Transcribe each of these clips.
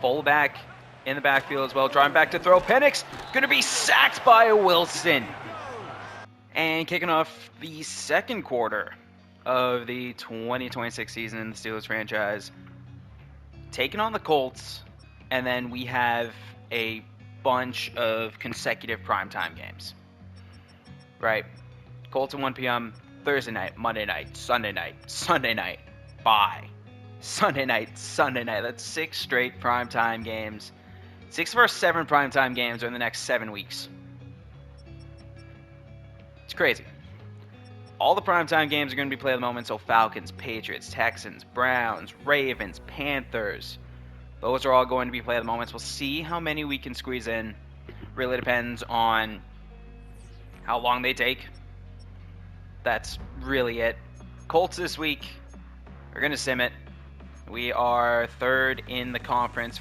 fullback in the backfield as well. Driving back to throw. Penix going to be sacked by a Wilson. And kicking off the second quarter of the 2026 season in the Steelers franchise. Taking on the Colts. And then we have a bunch of consecutive primetime games. Right? Colts at 1 p.m. Thursday night, Monday night, Sunday night, bye. Sunday night. That's 6 straight primetime games. 6 of our 7 primetime games are in the next 7 weeks. It's crazy. All the primetime games are going to be played at the moment, so Falcons, Patriots, Texans, Browns, Ravens, Panthers. Those are all going to be played at the moment. We'll see how many we can squeeze in. Really depends on how long they take. That's really it. Colts this week, we're going to sim it. We are 3rd in the conference,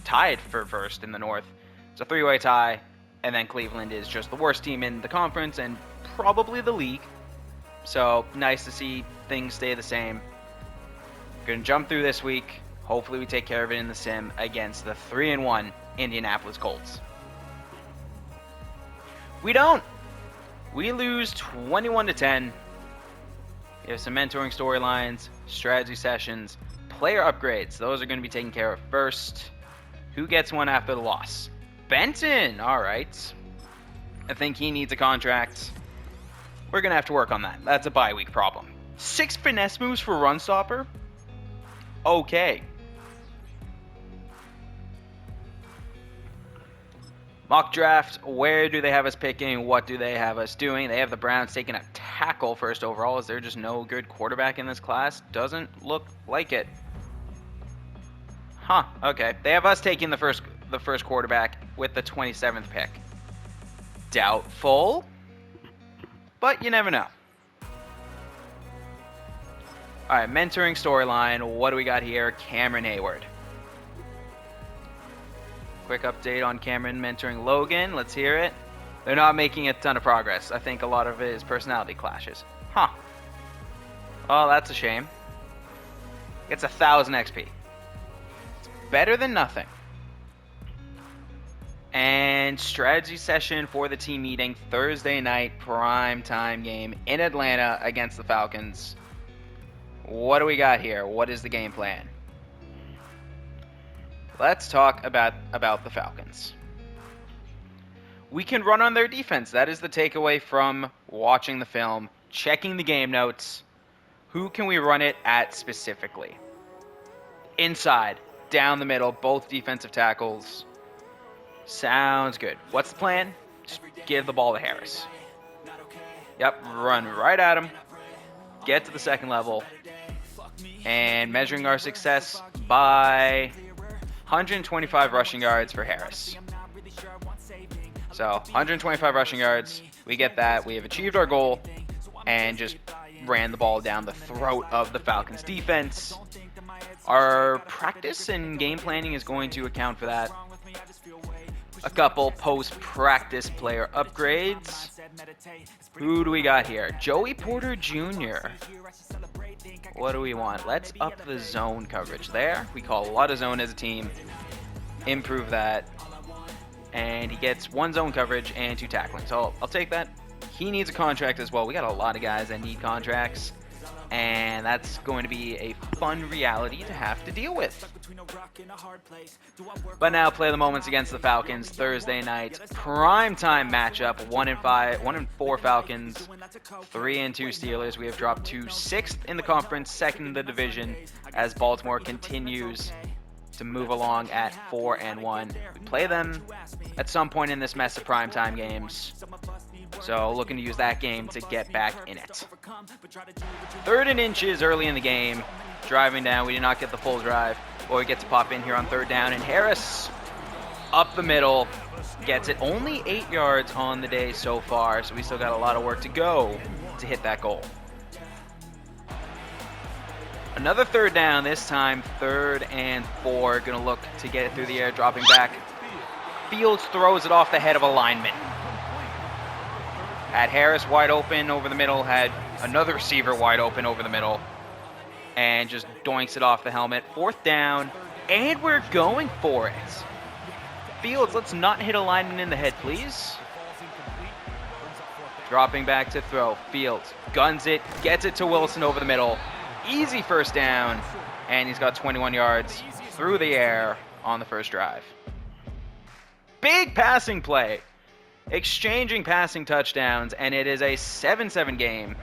tied for 1st in the North. It's a 3-way tie, and then Cleveland is just the worst team in the conference and probably the league. So nice to see things stay the same. Going to jump through this week. Hopefully we take care of it in the sim against the 3-1 Indianapolis Colts. We don't. We lose 21-10. We have some mentoring storylines, strategy sessions, player upgrades. Those are going to be taken care of first. Who gets one after the loss? Benton. All right. I think he needs a contract. We're going to have to work on that. That's a bye week problem. 6 finesse moves for run stopper? Okay. Mock draft, where do they have us picking? What do they have us doing? They have the Browns taking a tackle first overall. Is there just no good quarterback in this class? Doesn't look like it. Huh, okay. They have us taking the first quarterback with the 27th pick. Doubtful, but you never know. All right, mentoring storyline. What do we got here? Cameron Hayward. Quick update on Cameron mentoring Logan. Let's hear it. They're not making a ton of progress. I think a lot of it is personality clashes. Huh. Oh, that's a shame. It's 1,000 XP. It's better than nothing. And strategy session for the team meeting Thursday night prime time game in Atlanta against the Falcons. What do we got here? What is the game plan? Let's talk about the Falcons. We can run on their defense. That is the takeaway from watching the film, checking the game notes. Who can we run it at specifically? Inside, down the middle, both defensive tackles. Sounds good. What's the plan? Just give the ball to Harris. Yep, run right at him. Get to the second level. And measuring our success by 125 rushing yards for Harris. So 125 rushing yards. We get that. We have achieved our goal and just ran the ball down the throat of the Falcons defense. Our practice and game planning is going to account for that. A couple post-practice player upgrades. Who do we got here? Joey Porter Jr. What do we want? Let's up the zone coverage there. We call a lot of zone as a team. Improve that. And he gets 1 zone coverage and 2 tackling. So I'll take that. He needs a contract as well. We got a lot of guys that need contracts. And that's going to be a fun reality to have to deal with. But now play the moments against the Falcons Thursday night. Primetime matchup. 1-4 Falcons. 3-2 Steelers. We have dropped to 6th in the conference, 2nd in the division, as Baltimore continues to move along at 4-1. We play them at some point in this mess of primetime games. So looking to use that game to get back in it. 3rd and inches early in the game. Driving down. We did not get the full drive. But we get to pop in here on 3rd down. And Harris up the middle. Gets it. Only 8 yards on the day so far. So we still got a lot of work to go to hit that goal. Another 3rd down. This time 3rd and 4. Going to look to get it through the air. Dropping back. Fields throws it off the head of a lineman. Had Harris wide open over the middle, had another receiver wide open over the middle, and just doinks it off the helmet. 4th down, And we're going for it. Fields, let's not hit a lineman in the head, please. Dropping back to throw. Fields guns it, gets it to Wilson over the middle. Easy first down. And he's got 21 yards through the air on the first drive. Big passing play. Exchanging passing touchdowns, and it is a 7-7 game.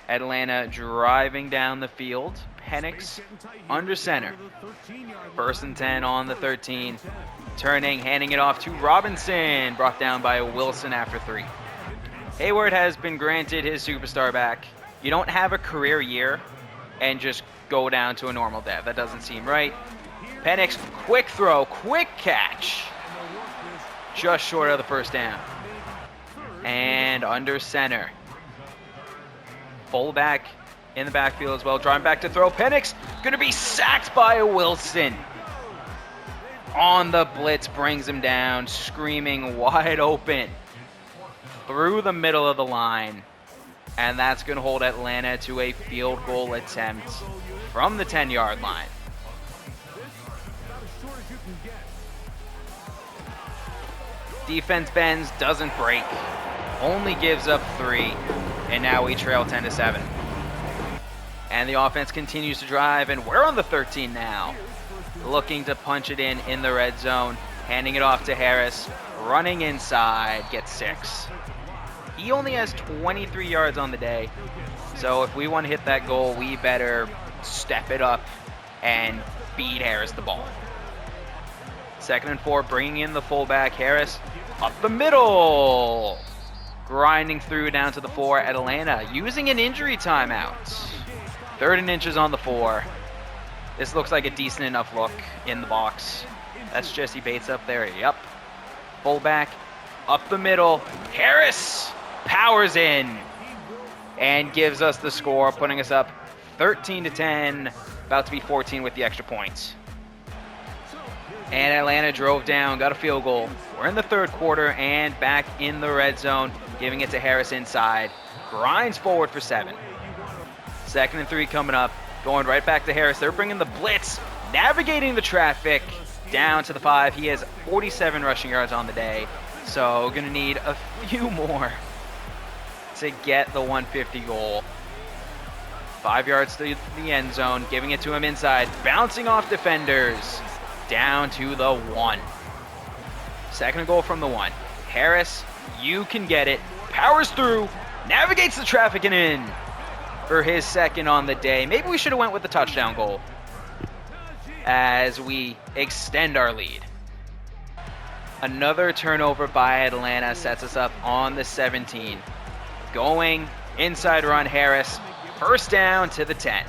Atlanta driving down the field. Penix under center. 1st and 10 on the 13. Turning, handing it off to Robinson. Brought down by Wilson after 3. Hayward has been granted his superstar back. You don't have a career year and just go down to a normal dev. That doesn't seem right. Penix, quick throw, quick catch. Just short of the first down. And under center. Fullback in the backfield as well. Driving back to throw. Penix going to be sacked by Wilson. On the blitz, brings him down, screaming wide open. Through the middle of the line. And that's going to hold Atlanta to a field goal attempt from the 10-yard line. Defense bends, doesn't break. Only gives up 3. And now we trail 10-7. And the offense continues to drive, and we're on the 13 now. Looking to punch it in the red zone. Handing it off to Harris. Running inside, gets 6. He only has 23 yards on the day. So if we want to hit that goal, we better step it up and feed Harris the ball. 2nd and 4, bringing in the fullback. Harris up the middle. Grinding through down to the 4. Atlanta using an injury timeout. 3rd and inches on the 4. This looks like a decent enough look in the box. That's Jesse Bates up there. Yep. Fullback up the middle. Harris powers in and gives us the score, putting us up 13-10. About to be 14 with the extra points. And Atlanta drove down, got a field goal. We're in the 3rd quarter and back in the red zone, giving it to Harris inside. Grinds forward for 7. 2nd and 3 coming up, going right back to Harris. They're bringing the blitz, navigating the traffic down to the 5. He has 47 rushing yards on the day, so going to need a few more to get the 150 goal. 5 yards to the end zone, giving it to him inside, bouncing off defenders. Down to the 1. 2nd and goal from the 1. Harris, you can get it. Powers through, navigates the traffic and in for his 2nd on the day. Maybe we should have went with the touchdown goal as we extend our lead. Another turnover by Atlanta sets us up on the 17. Going inside run, Harris. 1st down to the 10.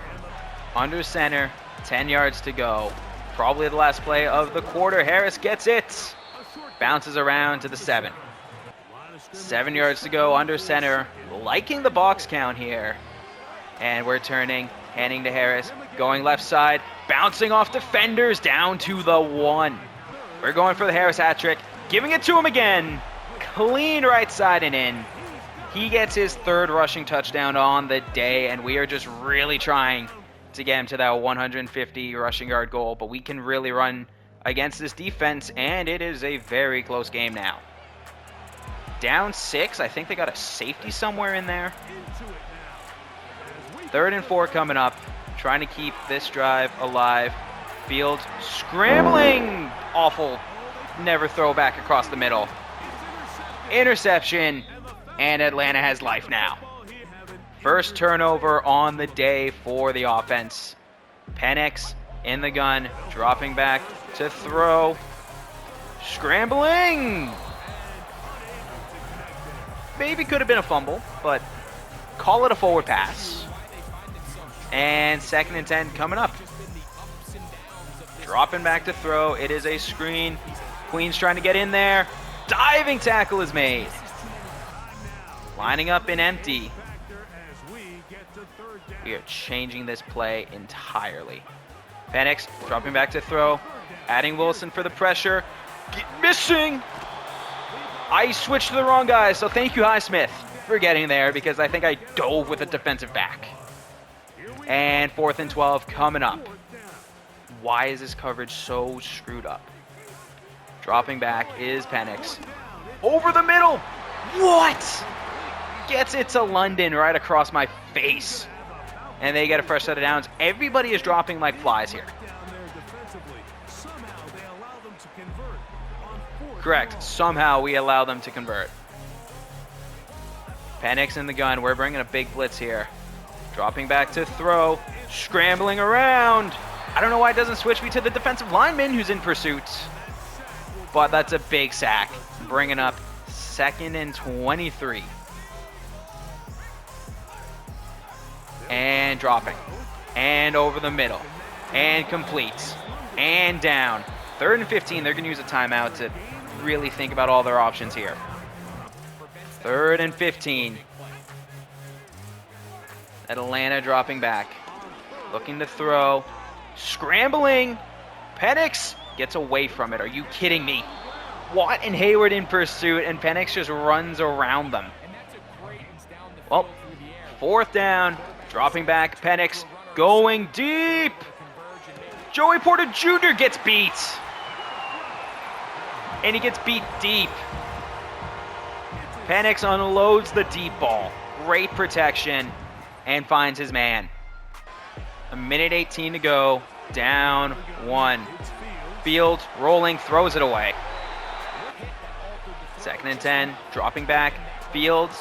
Under center, 10 yards to go. Probably the last play of the quarter. Harris gets it. Bounces around to the 7. 7 yards to go under center. Liking the box count here. And we're turning, handing to Harris. Going left side. Bouncing off defenders down to the 1. We're going for the Harris hat trick. Giving it to him again. Clean right side and in. He gets his 3rd rushing touchdown on the day. And we are just really trying to get him to that 150 rushing yard goal, but we can really run against this defense, and it is a very close game now. Down 6, I think they got a safety somewhere in there. 3rd and 4 coming up, trying to keep this drive alive. Fields scrambling, awful, never throw back across the middle. Interception, and Atlanta has life now. 1st turnover on the day for the offense. Penix in the gun, dropping back to throw. Scrambling! Maybe could have been a fumble, but call it a forward pass. And 2nd and 10 coming up. Dropping back to throw. It is a screen. Queen's trying to get in there. Diving tackle is made. Lining up in empty. We are changing this play entirely. Penix dropping back to throw. Adding Wilson for the pressure. Missing! I switched to the wrong guy, so thank you, Highsmith, for getting there because I think I dove with a defensive back. And 4th and 12 coming up. Why is this coverage so screwed up? Dropping back is Penix. Over the middle! What? Gets it to London right across my face. And they get a fresh set of downs. Everybody is dropping like flies here. Correct. Somehow we allow them to convert. Penix in the gun. We're bringing a big blitz here. Dropping back to throw. Scrambling around. I don't know why it doesn't switch me to the defensive lineman who's in pursuit. But that's a big sack. Bringing up 2nd and 23. And dropping. And over the middle. And completes. And down. 3rd and 15. They're going to use a timeout to really think about all their options here. 3rd and 15. Atlanta dropping back. Looking to throw. Scrambling. Penix gets away from it. Are you kidding me? Watt and Hayward in pursuit, and Penix just runs around them. Well, 4th down. Dropping back. Penix going deep. Joey Porter Jr. gets beat. And he gets beat deep. Penix unloads the deep ball. Great protection. And finds his man. 1:18 to go. Down 1. Fields rolling, throws it away. 2nd and 10. Dropping back. Fields.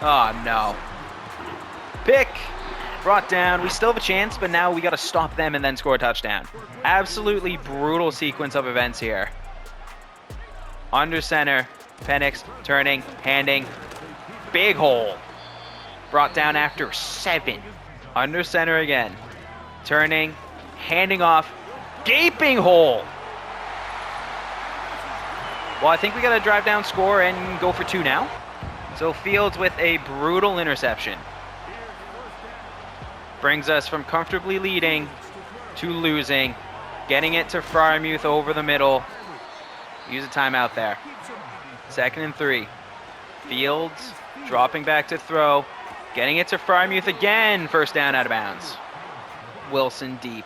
Oh no. Pick. Brought down. We still have a chance, but now we got to stop them and then score a touchdown. Absolutely brutal sequence of events here. Under center. Penix turning, handing. Big hole. Brought down after 7. Under center again. Turning, handing off. Gaping hole. Well, I think we got to drive down, score, and go for 2 now. So Fields with a brutal interception. Brings us from comfortably leading to losing. Getting it to Freiermuth over the middle. Use a timeout there. 2nd and 3. Fields dropping back to throw. Getting it to Freiermuth again. 1st down out of bounds. Wilson deep.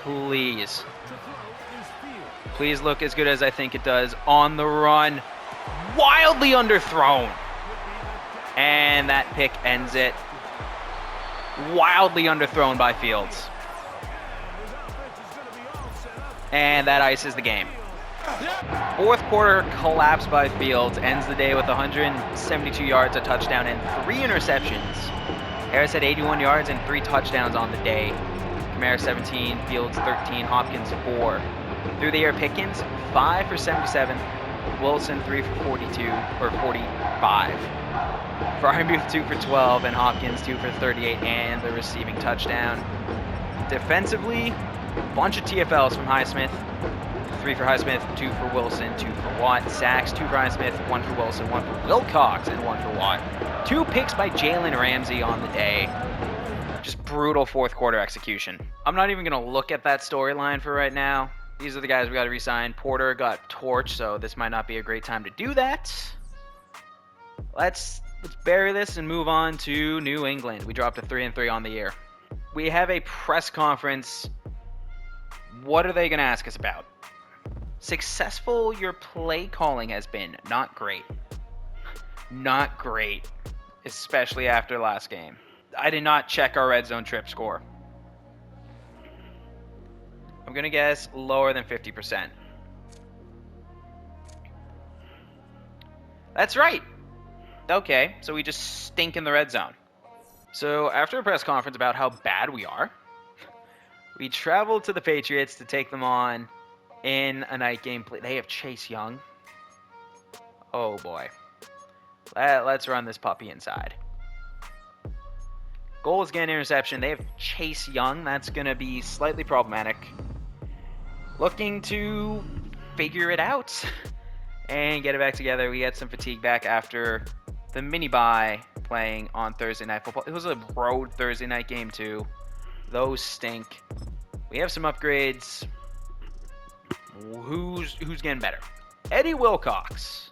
Please. Please look as good as I think it does. On the run. Wildly underthrown. And that pick ends it. Wildly underthrown by Fields. And that ices the game. 4th quarter collapse by Fields ends the day with 172 yards, a touchdown, and 3 interceptions. Harris had 81 yards and 3 touchdowns on the day. Kamara 17, Fields 13, Hopkins 4. Through the air, Pickens 5 for 77, Wilson 3 for 42 or 45. Freiermuth 2 for 12 and Hopkins 2 for 38 and the receiving touchdown. Defensively, bunch of TFLs from Highsmith. 3 for Highsmith, 2 for Wilson, 2 for Watt. Sacks, 2 for Highsmith, 1 for Wilson, 1 for Wilcox, and 1 for Watt. 2 picks by Jalen Ramsey on the day. Just brutal 4th quarter execution. I'm not even going to look at that storyline for right now. These are the guys we got to re-sign. Porter got torched, so this might not be a great time to do that. Let's bury this and move on to New England. We dropped a 3-3 on the year. We have a press conference. What are they going to ask us about? Successful your play calling has been. Not great. Not great. Especially after last game. I did not check our red zone trip score. I'm going to guess lower than 50%. That's right. Okay, so we just stink in the red zone. So after a press conference about how bad we are, we traveled to the Patriots to take them on in a night game. They have Chase Young. Oh boy. Let's run this puppy inside. Goal is getting interception. They have Chase Young. That's going to be slightly problematic. Looking to figure it out and get it back together. We had some fatigue back after the mini bye playing on Thursday Night Football. It was a road Thursday night game too. Those stink. We have some upgrades. Who's getting better? Eddie Wilcox.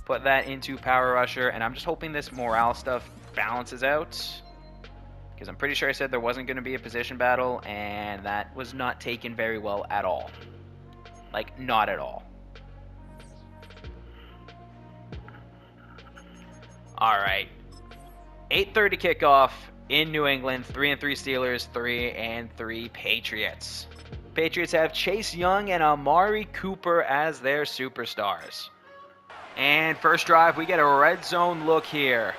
Put that into Power Rusher, and I'm just hoping this morale stuff balances out. Because I'm pretty sure I said there wasn't going to be a position battle, and that was not taken very well at all. Like, not at all. Alright. 8:30 kickoff in New England. 3-3 Steelers, 3-3 Patriots. Patriots have Chase Young and Amari Cooper as their superstars. And first drive, we get a red zone look here.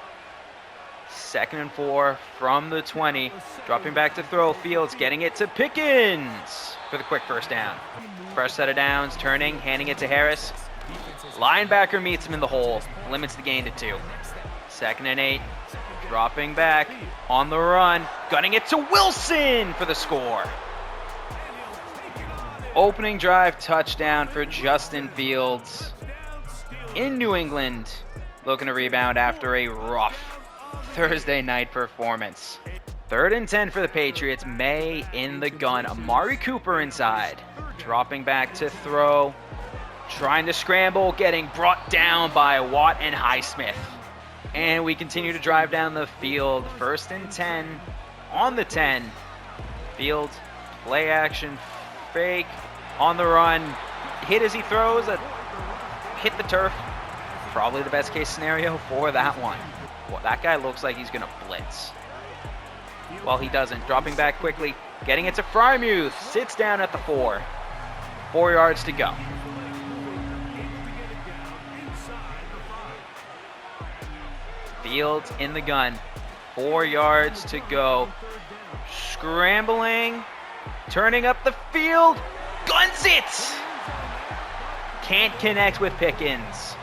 2nd and 4 from the 20. Dropping back to throw. Fields getting it to Pickens for the quick first down. Fresh set of downs, turning, handing it to Harris. Linebacker meets him in the hole. Limits the gain to 2. 2nd and 8. Dropping back on the run. Gunning it to Wilson for the score. Opening drive touchdown for Justin Fields in New England. Looking to rebound after a rough Thursday night performance. 3rd and 10 for the Patriots. May in the gun. Amari Cooper inside. Dropping back to throw. Trying to scramble. Getting brought down by Watt and Highsmith. And we continue to drive down the field. 1st and 10 on the 10. Fields, play action, fake, on the run. Hit as he throws. Hit the turf. Probably the best case scenario for that one. Well, that guy looks like he's going to blitz. Well, he doesn't. Dropping back quickly. Getting it to Frymuth. Sits down at the 4. 4 yards to go. Fields in the gun. 4 yards to go. Scrambling. Turning up the field. Guns it! Can't connect with Pickens.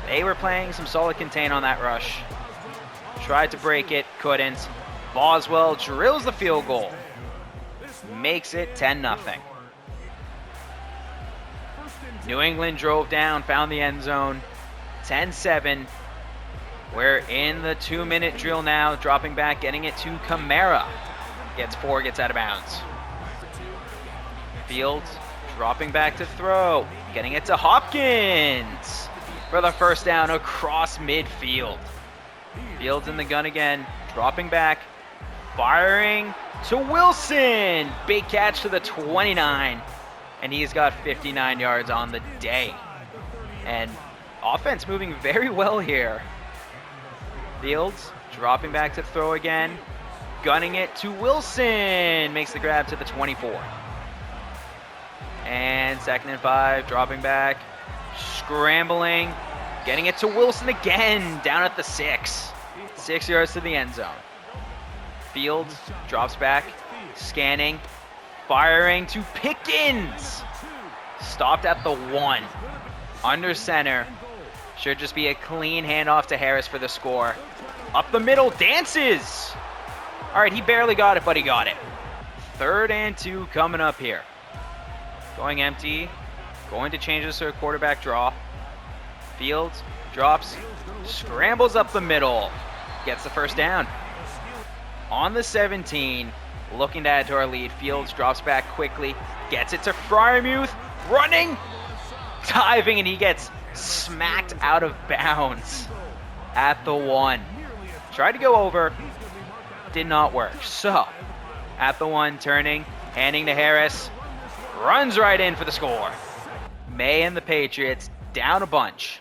They were playing some solid contain on that rush. Tried to break it, couldn't. Boswell drills the field goal. Makes it 10-0. New England drove down, found the end zone. 10-7. We're in the 2-minute drill now. Dropping back, getting it to Kamara. Gets 4, gets out of bounds. Fields dropping back to throw. Getting it to Hopkins for the first down across midfield. Fields in the gun again. Dropping back. Firing to Wilson. Big catch to the 29. And he's got 59 yards on the day. And offense moving very well here. Fields dropping back to throw again. Gunning it to Wilson. Makes the grab to the 24. And 2nd and 5. Dropping back. Scrambling. Getting it to Wilson again. Down at the 6. 6 yards to the end zone. Fields drops back. Scanning. Firing to Pickens. Stopped at the 1. Under center. Should just be a clean handoff to Harris for the score. Up the middle. Dances. All right, he barely got it, but he got it. 3rd and 2 coming up here. Going empty. Going to change this to a quarterback draw. Fields drops. Scrambles up the middle. Gets the first down. On the 17. Looking to add to our lead. Fields drops back quickly. Gets it to Frymuth. Running. Diving, and he gets smacked out of bounds at the 1. Tried to go over. Did not work. So, at the 1, turning. Handing to Harris. Runs right in for the score. May and the Patriots down a bunch.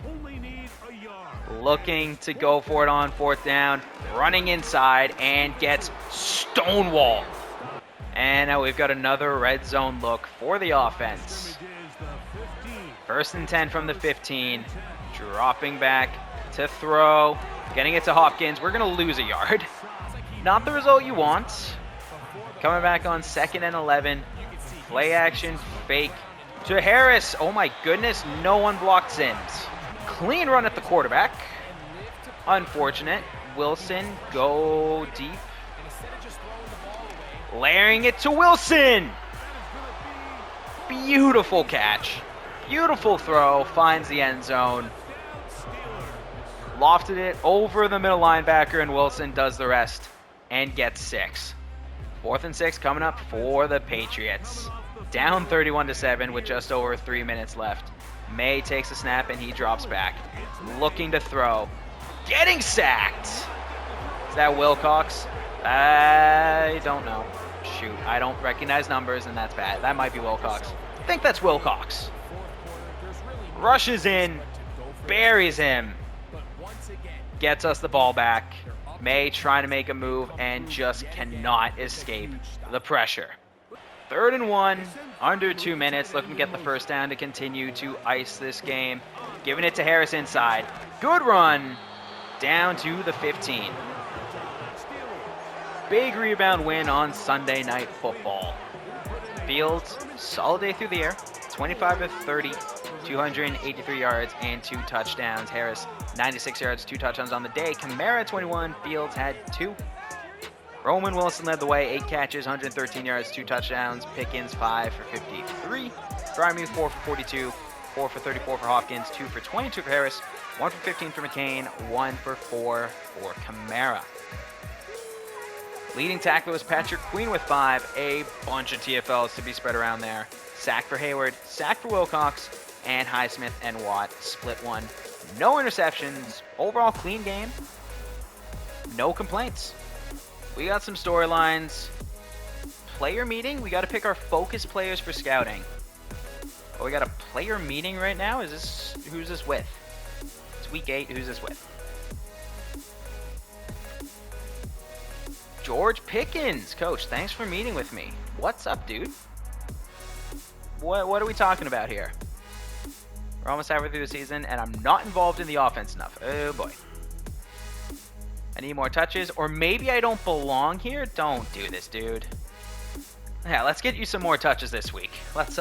Looking to go for it on 4th down. Running inside and gets stonewalled. And now we've got another red zone look for the offense. 1st and 10 from the 15. Dropping back to throw. Getting it to Hopkins. We're going to lose a yard. Not the result you want. Coming back on 2nd and 11. Play action, fake to Harris. Oh my goodness, no one blocked Sims. Clean run at the quarterback. Unfortunate. Wilson, go deep. Layering it to Wilson. Beautiful catch. Beautiful throw. Finds the end zone. Lofted it over the middle linebacker, and Wilson does the rest and gets 6. 4th and 6 coming up for the Patriots. Down 31-7 with just over 3 minutes left. May takes a snap and he drops back. Looking to throw. Getting sacked. Is that Wilcox? I don't know. Shoot, I don't recognize numbers, and that's bad. That might be Wilcox. I think that's Wilcox. Rushes in, buries him, gets us the ball back. May trying to make a move and just cannot escape the pressure. 3rd and 1, under 2 minutes, looking to get the first down to continue to ice this game. Giving it to Harris inside. Good run, down to the 15. Big rebound win on Sunday Night Football. Fields, solid day through the air, 25 of 30, 283 yards and 2 touchdowns. Harris, 96 yards, 2 touchdowns on the day. Kamara, 21. Fields had 2. Roman Wilson led the way, 8 catches, 113 yards, 2 touchdowns. Pickens, 5 for 53. Grimy, 4 for 42. 4 for 34 for Hopkins, 2 for 22 for Harris, 1 for 15 for McCain, 1 for 4 for Kamara. Leading tackler was Patrick Queen with 5. A bunch of TFLs to be spread around there. Sack for Hayward, sack for Wilcox, and Highsmith and Watt split 1. No interceptions. Overall clean game. No complaints. We got some storylines. Player meeting. We got to pick our focus players for scouting. Oh, we got a player meeting right now? Who's this with? It's week 8. Who's this with? George Pickens. Coach, thanks for meeting with me. What's up, dude? What are we talking about here? We're almost halfway through the season, and I'm not involved in the offense enough. Oh, boy. I need more touches, or maybe I don't belong here? Don't do this, dude. Yeah, let's get you some more touches this week. Let's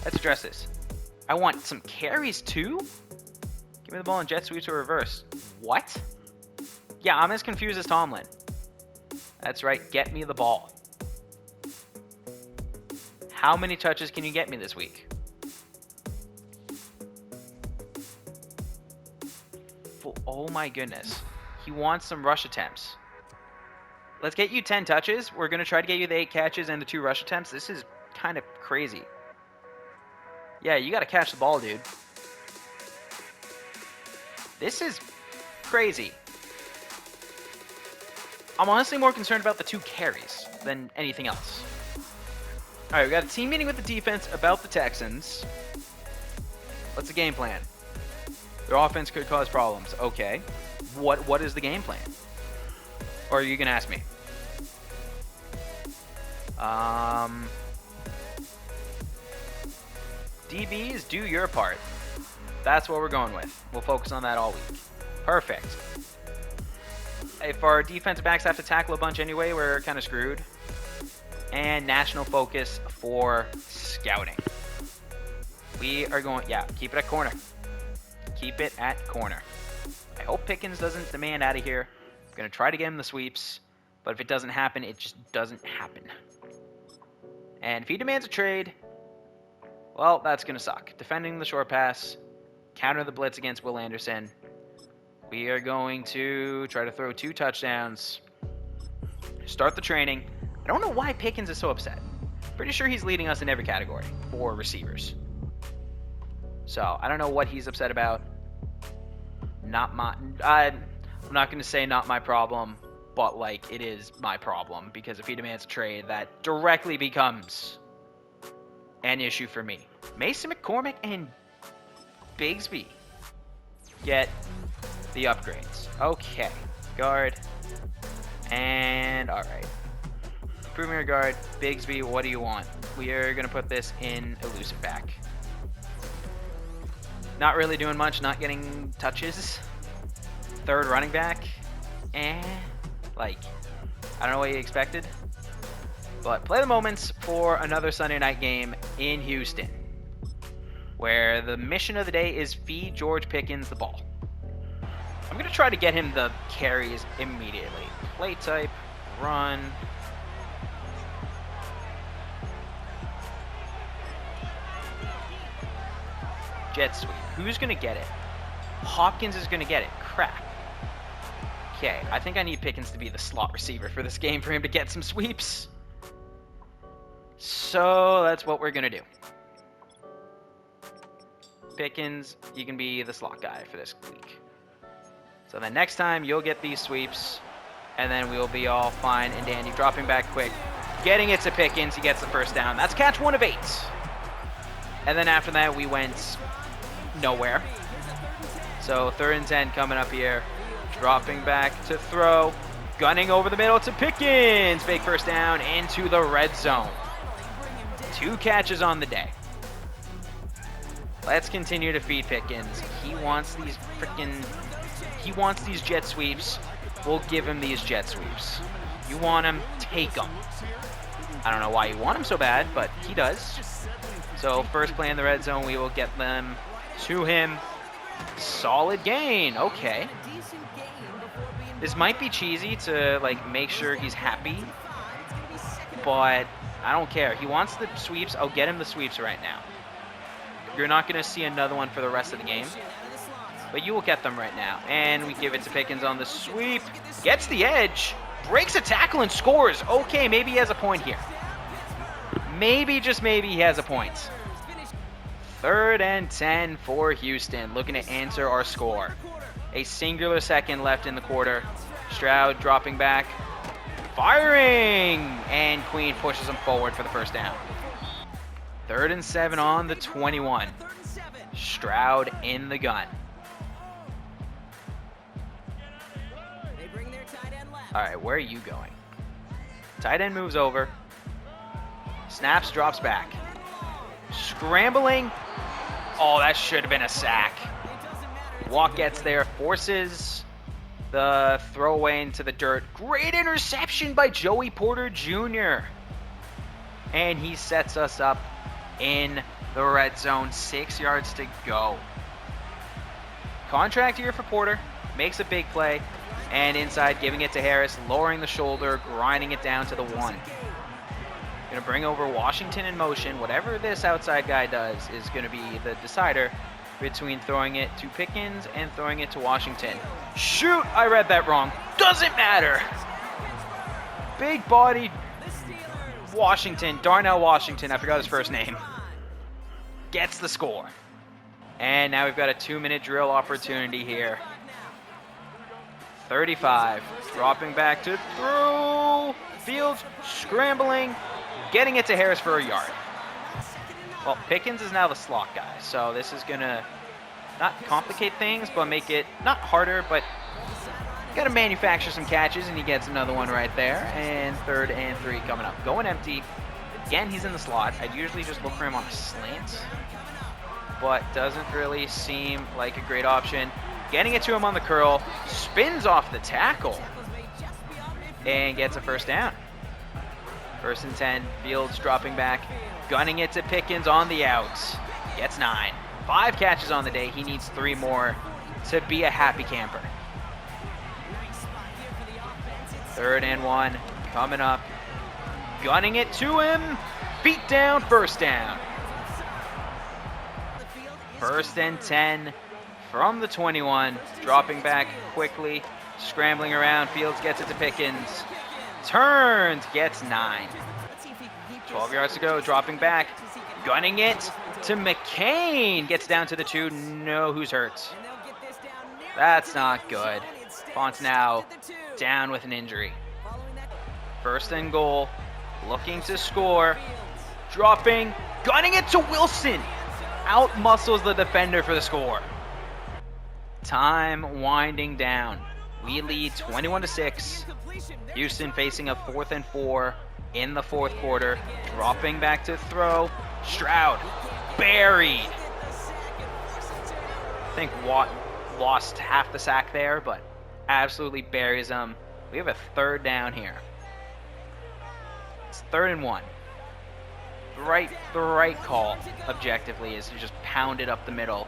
address this. I want some carries, too? Give me the ball in jet sweeps or reverse. What? Yeah, I'm as confused as Tomlin. That's right, get me the ball. How many touches can you get me this week? Oh my goodness. He wants some rush attempts. Let's get you 10 touches. We're going to try to get you the 8 catches and the 2 rush attempts. This is kind of crazy. Yeah, you got to catch the ball, dude. This is crazy. I'm honestly more concerned about the 2 carries than anything else. All right, we got a team meeting with the defense about the Texans. What's the game plan? Their offense could cause problems. Okay. What is the game plan? Or are you going to ask me? DBs, do your part. That's what we're going with. We'll focus on that all week. Perfect. If our defensive backs have to tackle a bunch anyway, we're kind of screwed. And national focus for scouting. We are going, yeah, keep it at corner. Keep it at corner. I hope Pickens doesn't demand out of here. I'm going to try to get him the sweeps, but if it doesn't happen, it just doesn't happen. And if he demands a trade, well, that's going to suck. Defending the short pass, counter the blitz against Will Anderson. We are going to try to throw 2 touchdowns. Start the training. I don't know why Pickens is so upset. Pretty sure he's leading us in every category for receivers. So, I don't know what he's upset about. I'm not going to say not my problem, but, like, it is my problem. Because if he demands a trade, that directly becomes an issue for me. Mason McCormick and Bigsby get the upgrades. Okay. Guard. And, alright. Premier guard, Bigsby, what do you want? We are going to put this in elusive back. Not really doing much, not getting touches. 3rd running back. Like, I don't know what you expected. But play the moments for another Sunday night game in Houston, where the mission of the day is feed George Pickens the ball. I'm going to try to get him the carries immediately. Play type, run. Jet sweep. Who's going to get it? Hopkins is going to get it. Crap. Okay, I think I need Pickens to be the slot receiver for this game for him to get some sweeps. So that's what we're going to do. Pickens, you can be the slot guy for this week. So then next time you'll get these sweeps. and then we'll be all fine and dandy. Dropping back quick, getting it to Pickens. He gets the first down. That's catch 1 of 8. And then after that, we went nowhere. So 3rd and 10 coming up here. Dropping back to throw. Gunning over the middle to Pickens. Big first down into the red zone. 2 catches on the day. Let's continue to feed Pickens. He wants these jet sweeps. We'll give him these jet sweeps. You want him, take them. I don't know why you want him so bad, but he does. So first play in the red zone, we will get them to him. Solid gain. Okay. This might be cheesy to like make sure he's happy, but I don't care. He wants the sweeps. I'll get him the sweeps right now. You're not going to see another one for the rest of the game, but you will get them right now. And we give it to Pickens on the sweep. Gets the edge. Breaks a tackle and scores. Okay, maybe he has a point here. Maybe, just maybe, he has a point. 3rd and 10 for Houston. Looking to answer our score. A singular second left in the quarter. Stroud dropping back. Firing! And Queen pushes him forward for the first down. 3rd and 7 on the 21. Stroud in the gun. All right, where are you going? Tight end moves over. Snaps, drops back. Scrambling. Oh, that should have been a sack. Walk gets there, forces the throwaway into the dirt. Great interception by Joey Porter Jr. And he sets us up in the red zone. 6 yards to go. Contract here for Porter. Makes a big play. And inside, giving it to Harris, lowering the shoulder, grinding it down to the 1. Going to bring over Washington in motion. Whatever this outside guy does is going to be the decider between throwing it to Pickens and throwing it to Washington. Shoot! I read that wrong. Doesn't matter. Big-bodied Washington, Darnell Washington, I forgot his first name, gets the score. And now we've got a 2-minute drill opportunity here. 35, dropping back to throw. Fields scrambling, getting it to Harris for a yard. Well, Pickens is now the slot guy, so this is going to not complicate things, but make it not harder, but got to manufacture some catches, and he gets another one right there. And 3rd and 3 coming up. Going empty. Again, he's in the slot. I'd usually just look for him on a slant, but doesn't really seem like a great option. Getting it to him on the curl. Spins off the tackle. And gets a first down. 1st and 10. Fields dropping back. Gunning it to Pickens on the outs. Gets 9. 5 catches on the day. He needs 3 more to be a happy camper. 3rd and 1 coming up. Gunning it to him. Beat down, first down. 1st and 10 from the 21. Dropping back quickly. Scrambling around. Fields gets it to Pickens. Turns. Gets 9. 12 yards to go. Dropping back. Gunning it to McCain. Gets down to the 2. No, who's hurt? That's not good. Font's now down with an injury. 1st and goal. Looking to score. Dropping. Gunning it to Wilson. Out-muscles the defender for the score. Time winding down. We lead 21-6. Houston facing a 4th and 4 in the 4th quarter. Dropping back to throw. Stroud. Buried. I think Watt lost half the sack there, but absolutely buries him. We have a 3rd down here. It's 3rd and 1. The right call, objectively, is to just pound it up the middle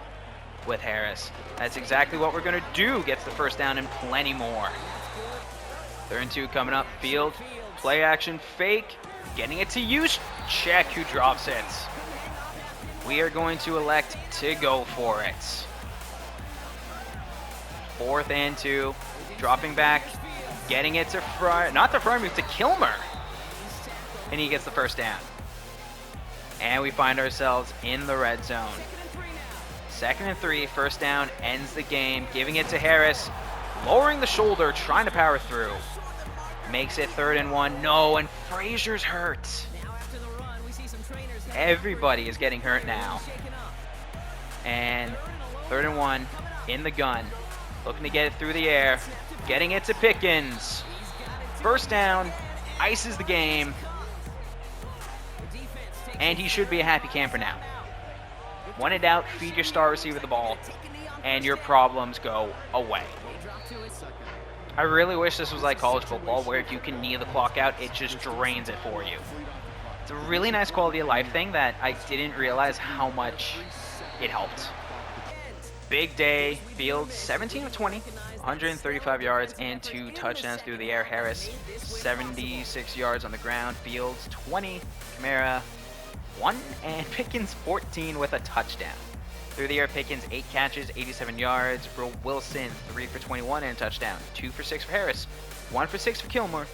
with Harris. That's exactly what we're going to do. Gets the first down and plenty more. 3rd and 2 coming up. Field, play action, fake. Getting it to use. Check who drops it. We are going to elect to go for it. 4th and 2. Dropping back. Getting it to Fryer. Not to Fryer, to Kilmer. And he gets the first down. And we find ourselves in the red zone. 2nd and 3, first down, ends the game. Giving it to Harris. Lowering the shoulder, trying to power through. Makes it 3rd and 1. No, and Frazier's hurt. Everybody is getting hurt now. And 3rd and 1 in the gun. Looking to get it through the air. Getting it to Pickens. First down. Ices the game. And he should be a happy camper now. When in doubt, feed your star receiver the ball, and your problems go away. I really wish this was like college football, where if you can knee the clock out, it just drains it for you. It's a really nice quality of life thing that I didn't realize how much it helped. Big day. Fields 17 of 20, 135 yards and 2 touchdowns through the air. Harris 76 yards on the ground. Fields 20, Kamara 1, and Pickens 14 with a touchdown. Through the air, Pickens 8 catches, 87 yards. Wilson 3 for 21 and a touchdown. 2 for 6 for Harris. 1 for 6 for Kilmore.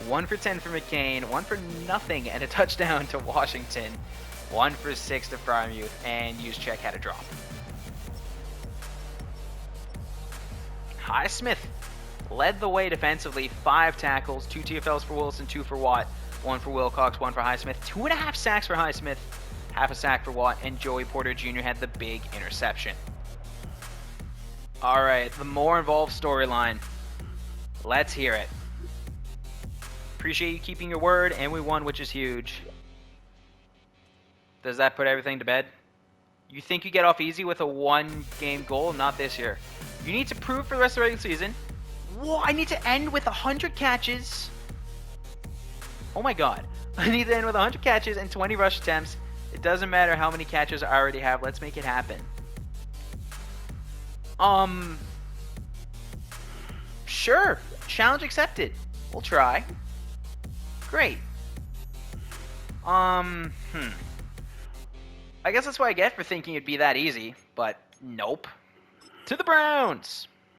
1 for 10 for McCain. 1 for nothing and a touchdown to Washington. 1 for 6 to Frymuth, and Juszczyk had a drop. Highsmith led the way defensively. 5 tackles, 2 TFLs for Wilson, 2 for Watt. 1 for Wilcox, 1 for Highsmith. 2.5 sacks for Highsmith. Half a sack for Watt, and Joey Porter Jr. had the big interception. All right, the more involved storyline. Let's hear it. Appreciate you keeping your word, and we won, which is huge. Does that put everything to bed? You think you get off easy with a 1-game goal? Not this year. You need to prove for the rest of the regular season. Whoa, I need to end with 100 catches. Oh my god. I need to end with 100 catches and 20 rush attempts. It doesn't matter how many catches I already have. Let's make it happen. Sure. Challenge accepted. We'll try. Great. I guess that's what I get for thinking it'd be that easy, but nope. To the Browns!